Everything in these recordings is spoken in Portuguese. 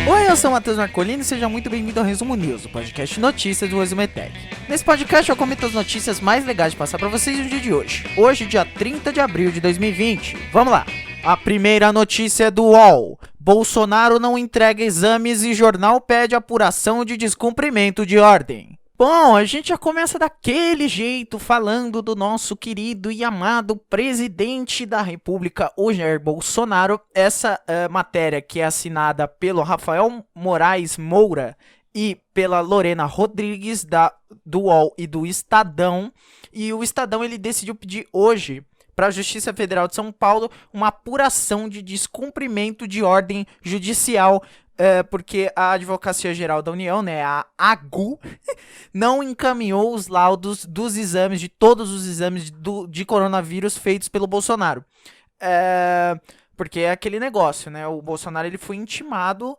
Oi, eu sou o Matheus Marcolini e seja muito bem-vindo ao Resumo News, o podcast de notícias do Resumetec. Nesse podcast eu comento as notícias mais legais de passar pra vocês no dia de hoje. Hoje, dia 30 de abril de 2020. Vamos lá! A primeira notícia é do UOL. Bolsonaro não entrega exames e jornal pede apuração de descumprimento de ordem. Bom, a gente já começa daquele jeito falando do nosso querido e amado presidente da República, o Jair Bolsonaro. Essa matéria que é assinada pelo Rafael Moraes Moura e pela Lorena Rodrigues do UOL e do Estadão. E o Estadão ele decidiu pedir hoje para a Justiça Federal de São Paulo uma apuração de descumprimento de ordem judicial, porque a Advocacia Geral da União, né, a AGU, não encaminhou os laudos dos exames, de todos os exames de coronavírus feitos pelo Bolsonaro. Porque é aquele negócio, né, o Bolsonaro ele foi intimado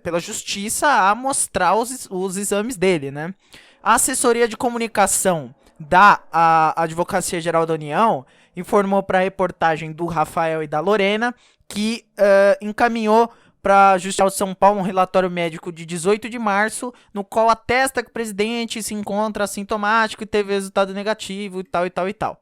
pela Justiça a mostrar os exames dele, né. A assessoria de comunicação da Advocacia Geral da União informou para a reportagem do Rafael e da Lorena que encaminhou para a Justiça de São Paulo um relatório médico de 18 de março, no qual atesta que o presidente se encontra assintomático e teve resultado negativo e tal e tal e tal.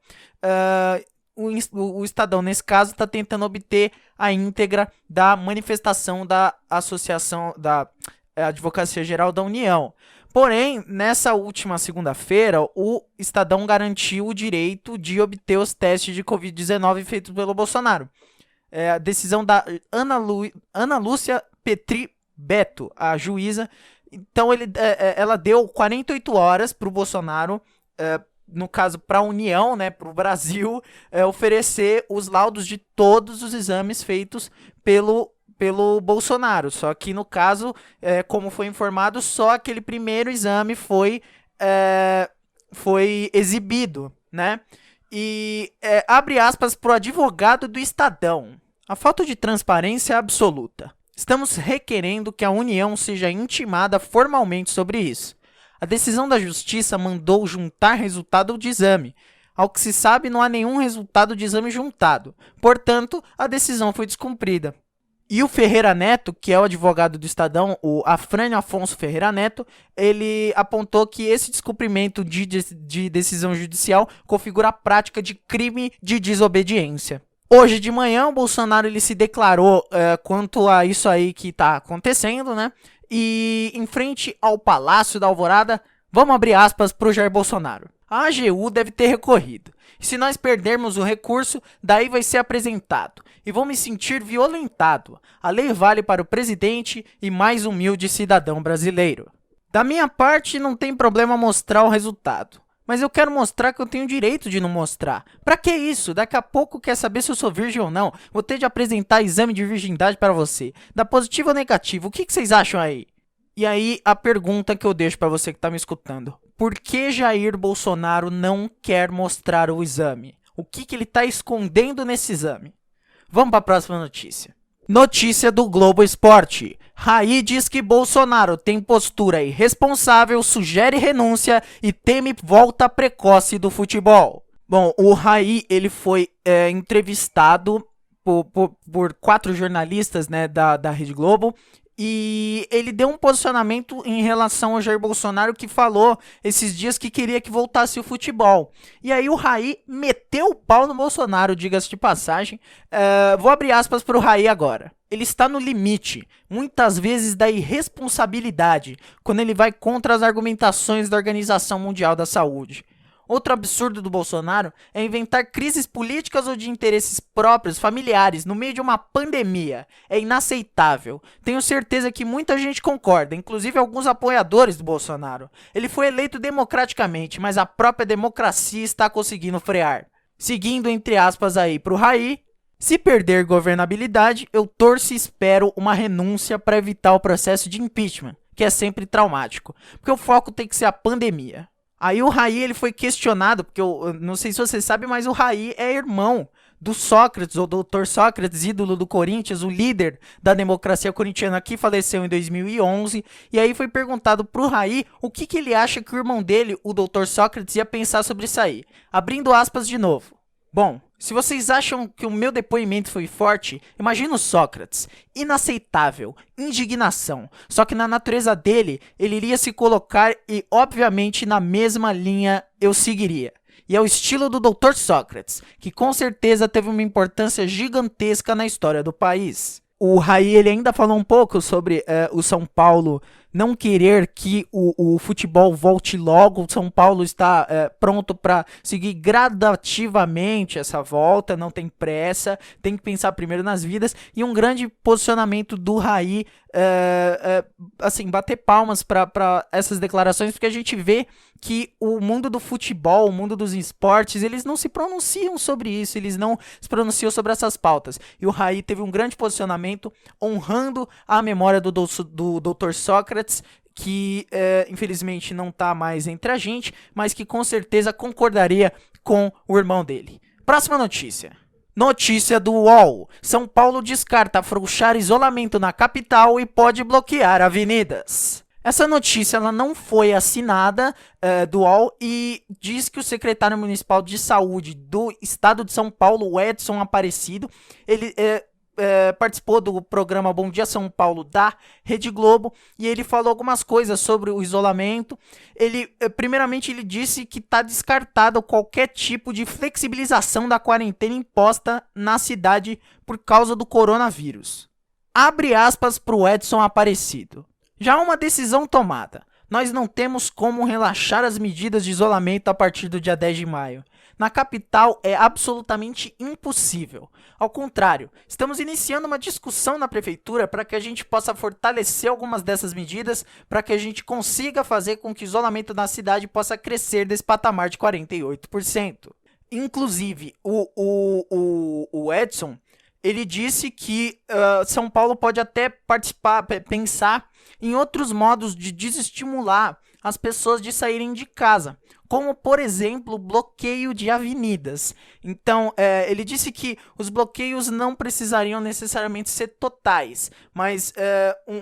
O Estadão, nesse caso, está tentando obter a íntegra da manifestação da Associação da Advocacia Geral da União. Porém, nessa última segunda-feira, o Estadão garantiu o direito de obter os testes de Covid-19 feitos pelo Bolsonaro. A decisão da Ana Lúcia Petri Beto, a juíza. Então, ela deu 48 horas para o Bolsonaro, no caso para a União, né, para o Brasil, oferecer os laudos de todos os exames feitos pelo Bolsonaro. Só que no caso, como foi informado, só aquele primeiro exame foi exibido, né? E abre aspas para o advogado do Estadão. A falta de transparência é absoluta. Estamos requerendo que a União seja intimada formalmente sobre isso. A decisão da Justiça mandou juntar resultado de exame. Ao que se sabe, não há nenhum resultado de exame juntado. Portanto, a decisão foi descumprida. E o Ferreira Neto, que é o advogado do Estadão, o Afrânio Afonso Ferreira Neto, ele apontou que esse descumprimento de decisão judicial configura a prática de crime de desobediência. Hoje de manhã, o Bolsonaro ele se declarou quanto a isso aí que está acontecendo, né? E em frente ao Palácio da Alvorada, vamos abrir aspas para o Jair Bolsonaro. A AGU deve ter recorrido. E se nós perdermos o recurso, daí vai ser apresentado. E vou me sentir violentado. A lei vale para o presidente e mais humilde cidadão brasileiro. Da minha parte, não tem problema mostrar o resultado. Mas eu quero mostrar que eu tenho o direito de não mostrar. Pra que isso? Daqui a pouco quer saber se eu sou virgem ou não. Vou ter de apresentar exame de virgindade para você. Dá positivo ou negativo? O que vocês acham aí? E aí, a pergunta que eu deixo pra você que tá me escutando. Por que Jair Bolsonaro não quer mostrar o exame? O que ele tá escondendo nesse exame? Vamos para a próxima notícia. Notícia do Globo Esporte. Raí diz que Bolsonaro tem postura irresponsável, sugere renúncia e teme volta precoce do futebol. Bom, o Raí ele foi entrevistado por 4 jornalistas, né, da Rede Globo. E ele deu um posicionamento em relação ao Jair Bolsonaro que falou esses dias que queria que voltasse o futebol. E aí o Raí meteu o pau no Bolsonaro, diga-se de passagem. Vou abrir aspas para o Raí agora. Ele está no limite, muitas vezes da irresponsabilidade, quando ele vai contra as argumentações da Organização Mundial da Saúde. Outro absurdo do Bolsonaro é inventar crises políticas ou de interesses próprios, familiares, no meio de uma pandemia. É inaceitável. Tenho certeza que muita gente concorda, inclusive alguns apoiadores do Bolsonaro. Ele foi eleito democraticamente, mas a própria democracia está conseguindo frear. Seguindo entre aspas aí pro Raí, se perder governabilidade, eu torço e espero uma renúncia para evitar o processo de impeachment, que é sempre traumático, porque o foco tem que ser a pandemia. Aí o Raí, ele foi questionado, porque eu não sei se você sabe, mas o Raí é irmão do Sócrates, o doutor Sócrates, ídolo do Corinthians, o líder da democracia corintiana, que faleceu em 2011. E aí foi perguntado pro Raí o que ele acha que o irmão dele, o doutor Sócrates, ia pensar sobre isso aí. Abrindo aspas de novo. Bom, se vocês acham que o meu depoimento foi forte, imagina o Sócrates. Inaceitável, indignação. Só que na natureza dele, ele iria se colocar e, obviamente, na mesma linha eu seguiria. E é o estilo do Dr. Sócrates, que com certeza teve uma importância gigantesca na história do país. O Raí, ele ainda falou um pouco sobre o São Paulo não querer que o futebol volte logo. O São Paulo está pronto para seguir gradativamente essa volta, não tem pressa, tem que pensar primeiro nas vidas. E um grande posicionamento do Raí, assim, bater palmas para essas declarações, porque a gente vê que o mundo do futebol, o mundo dos esportes, eles não se pronunciam sobre isso, eles não se pronunciam sobre essas pautas. E o Raí teve um grande posicionamento honrando a memória do Dr. Sócrates, que infelizmente não está mais entre a gente, mas que com certeza concordaria com o irmão dele. Próxima notícia. Notícia do UOL. São Paulo descarta afrouxar isolamento na capital e pode bloquear avenidas. Essa notícia ela não foi assinada do UOL e diz que o secretário municipal de saúde do estado de São Paulo, o Edson Aparecido, ele participou do programa Bom Dia São Paulo da Rede Globo e ele falou algumas coisas sobre o isolamento. Primeiramente, ele disse que está descartado qualquer tipo de flexibilização da quarentena imposta na cidade por causa do coronavírus. Abre aspas para o Edson Aparecido. Já há uma decisão tomada. Nós não temos como relaxar as medidas de isolamento a partir do dia 10 de maio. Na capital é absolutamente impossível. Ao contrário, estamos iniciando uma discussão na prefeitura para que a gente possa fortalecer algumas dessas medidas, para que a gente consiga fazer com que o isolamento na cidade possa crescer desse patamar de 48%. Inclusive, o Edson, ele disse que São Paulo pode até pensar em outros modos de desestimular as pessoas de saírem de casa, como, por exemplo, bloqueio de avenidas. Então, ele disse que os bloqueios não precisariam necessariamente ser totais, mas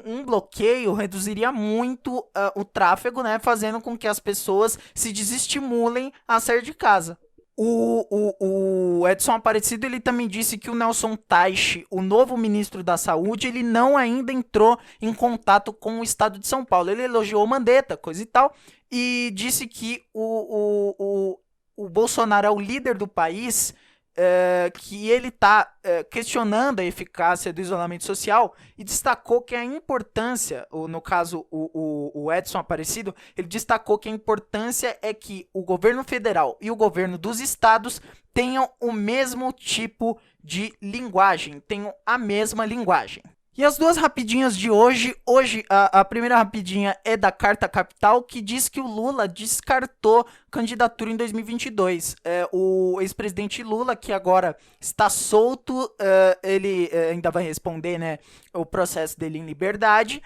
um bloqueio reduziria muito o tráfego, né, fazendo com que as pessoas se desestimulem a sair de casa. O Edson Aparecido, ele também disse que o Nelson Teich, o novo ministro da Saúde, ele não ainda entrou em contato com o estado de São Paulo. Ele elogiou o Mandetta, coisa e tal, e disse que o Bolsonaro é o líder do país, que ele está questionando a eficácia do isolamento social e destacou que a importância, no caso o Edson Aparecido, ele destacou que a importância é que o governo federal e o governo dos estados tenham o mesmo tipo de linguagem, tenham a mesma linguagem. E as duas rapidinhas de hoje. Hoje, a primeira rapidinha é da Carta Capital, que diz que o Lula descartou candidatura em 2022. O ex-presidente Lula, que agora está solto, ele ainda vai responder, né, o processo dele em liberdade,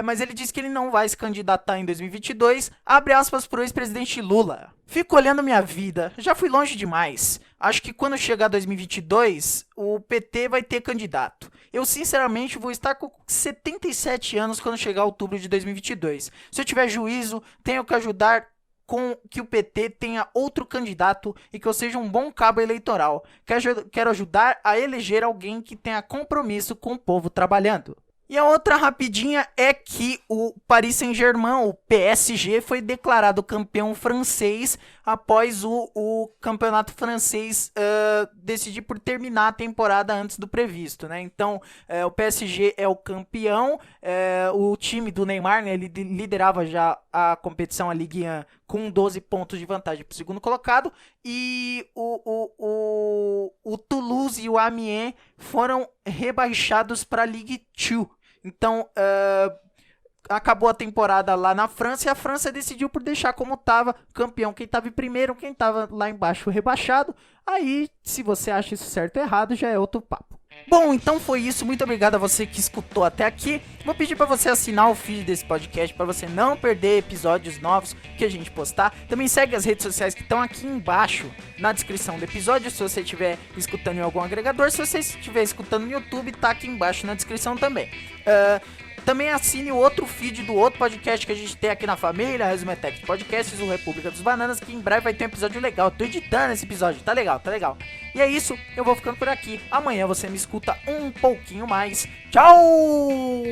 mas ele disse que ele não vai se candidatar em 2022. Abre aspas para o ex-presidente Lula. Fico olhando minha vida, já fui longe demais. Acho que quando chegar 2022, o PT vai ter candidato. Eu, sinceramente, vou estar com 77 anos quando chegar outubro de 2022. Se eu tiver juízo, tenho que ajudar com que o PT tenha outro candidato e que eu seja um bom cabo eleitoral. Quero ajudar a eleger alguém que tenha compromisso com o povo trabalhando. E a outra rapidinha é que o Paris Saint-Germain, o PSG, foi declarado campeão francês após o campeonato francês decidir por terminar a temporada antes do previsto, né? Então, o PSG é o campeão, o time do Neymar, né, ele liderava já a competição, a Ligue 1, com 12 pontos de vantagem para o segundo colocado, e o Toulouse e o Amiens foram rebaixados para a Ligue 2. Então, acabou a temporada lá na França e a França decidiu por deixar como estava, campeão quem estava em primeiro, quem estava lá embaixo rebaixado. Aí, se você acha isso certo ou errado, já é outro papo. Bom, então foi isso. Muito obrigado a você que escutou até aqui. Vou pedir para você assinar o feed desse podcast para você não perder episódios novos que a gente postar. Também segue as redes sociais que estão aqui embaixo na descrição do episódio, se você estiver escutando em algum agregador. Se você estiver escutando no YouTube, tá aqui embaixo na descrição também. Também assine o outro feed do outro podcast que a gente tem aqui na família, Resumetec Podcasts, o República dos Bananas, que em breve vai ter um episódio legal. Eu tô editando esse episódio, tá legal, tá legal. E é isso, eu vou ficando por aqui. Amanhã você me escuta um pouquinho mais. Tchau!